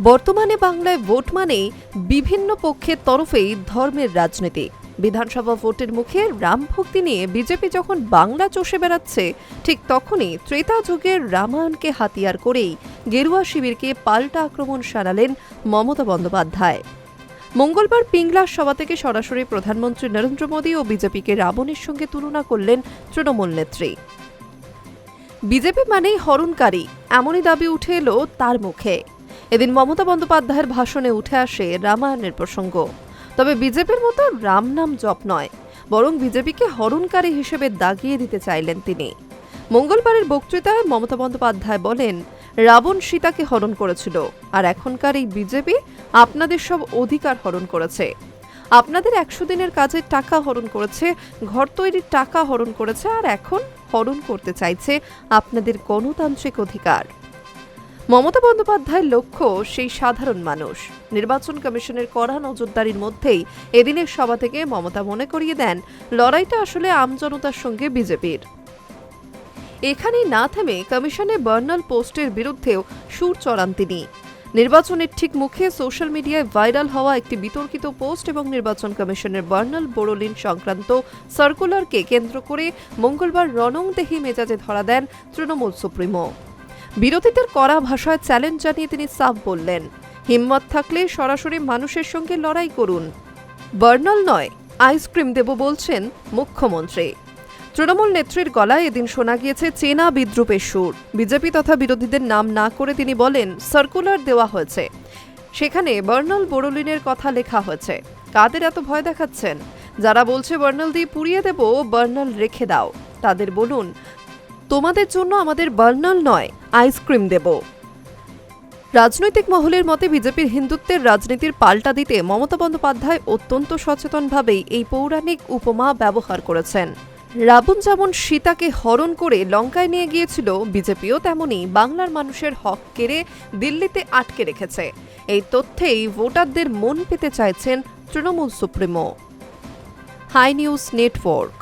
বর্তমানে বাংলায় ভোট মানেই বিভিন্ন পক্ষের তরফেই ধর্মের রাজনীতি। বিধানসভা ভোটের মুখে রাম ভক্তি নিয়ে বিজেপি যখন বাংলা চষে বেড়াচ্ছে, ঠিক তখনই ত্রেতা যুগের রামায়ণকে হাতিয়ার করেই গেরুয়া শিবিরকে পাল্টা আক্রমণ শানালেন মমতা বন্দ্যোপাধ্যায়। মঙ্গলবার পিংলার সভা থেকে সরাসরি প্রধানমন্ত্রী নরেন্দ্র মোদী ও বিজেপিকে রাবণের সঙ্গে তুলনা করলেন তৃণমূল নেত্রী। বিজেপি মানেই হরণকারী, এমনই দাবি উঠে এলো তার মুখে। এদিন মমতা বন্দ্যোপাধ্যায়ের ভাষণে উঠে আসে রামায়ণের প্রসঙ্গ। তবে বিজেপির মতো রাম নাম জপ নয়, বরং বিজেপিকে হরণকারী হিসেবে দাগিয়ে দিতে চাইলেন তিনি। মঙ্গলবারের বক্তৃতায় মমতা বন্দ্যোপাধ্যায় বলেন, রাবণ সীতাকে হরণ করেছিল, আর এখনকার এই বিজেপি আপনাদের সব অধিকার হরণ করেছে। আপনাদের 100 দিনের কাজের টাকা হরণ করেছে, ঘর তৈরির টাকা হরণ করেছে, আর এখন হরণ করতে চাইছে আপনাদের গণতান্ত্রিক অধিকার। মমতা বন্দ্যোপাধ্যায়ের লক্ষ্য সেই সাধারণ মানুষ। নির্বাচন কমিশনের কড়া নজরদারির মধ্যেই এদিনের সভা থেকে মমতা মনে করিয়ে দেন, লড়াইটা আসলে আমজনতার সঙ্গে বিজেপির। এখানেই না থেমে কমিশনে বার্নাল পোস্টের বিরুদ্ধেও সুর চড়ান তিনি। নির্বাচনের ঠিক মুখে সোশ্যাল মিডিয়ায় ভাইরাল হওয়া একটি বিতর্কিত পোস্ট এবং নির্বাচন কমিশনের বার্নাল বোরোলিন সংক্রান্ত সার্কুলারকে কেন্দ্র করে মঙ্গলবার রণংদেহী মেজাজে ধরা দেন তৃণমূল সুপ্রিমো। বিরোধীদের কড়া ভাষায় চ্যালেঞ্জ জানিয়ে তিনি সাফ বললেন, হিম্মত থাকলে সরাসরি মানুষের সঙ্গে লড়াই করুন। বার্নাল নয়, আইসক্রিম দেব বলছেন মুখ্যমন্ত্রী। তৃণমূল নেত্রীর গলায় এদিন শোনা গিয়েছে চেনা বিদ্রুপের সুর। বিজেপি তথা বিরোধীদের নাম না করে তিনি বলেন, সার্কুলার দেওয়া হয়েছে, সেখানে বার্নাল বোরোলিনের কথা লেখা হয়েছে। কাদের এত ভয় দেখাচ্ছেন? যারা বলছে বার্নাল দিয়ে পুড়িয়ে দেব, বার্নাল রেখে দাও, তাদের বলুন, তোমাদের জন্য আমাদের বার্নাল নয়, আইসক্রিম দেব। রাজনৈতিক মহলের মতে বিজেপির হিন্দুত্বের রাজনীতির পাল্টা দিতে মমতা বন্দ্যোপাধ্যায় অত্যন্ত সচেতনভাবেই এই পৌরাণিক উপমা ব্যবহার করেছেন। রাবণ যেমন সীতাকে হরণ করে লঙ্কায় নিয়ে গিয়েছিল, বিজেপিও তেমনি বাংলার মানুষের হক কেড়ে দিল্লিতে আটকে রেখেছে। এই তথ্যেই ভোটারদের মন পেতে চাইছেন তৃণমূল সুপ্রিমো। Hi news network.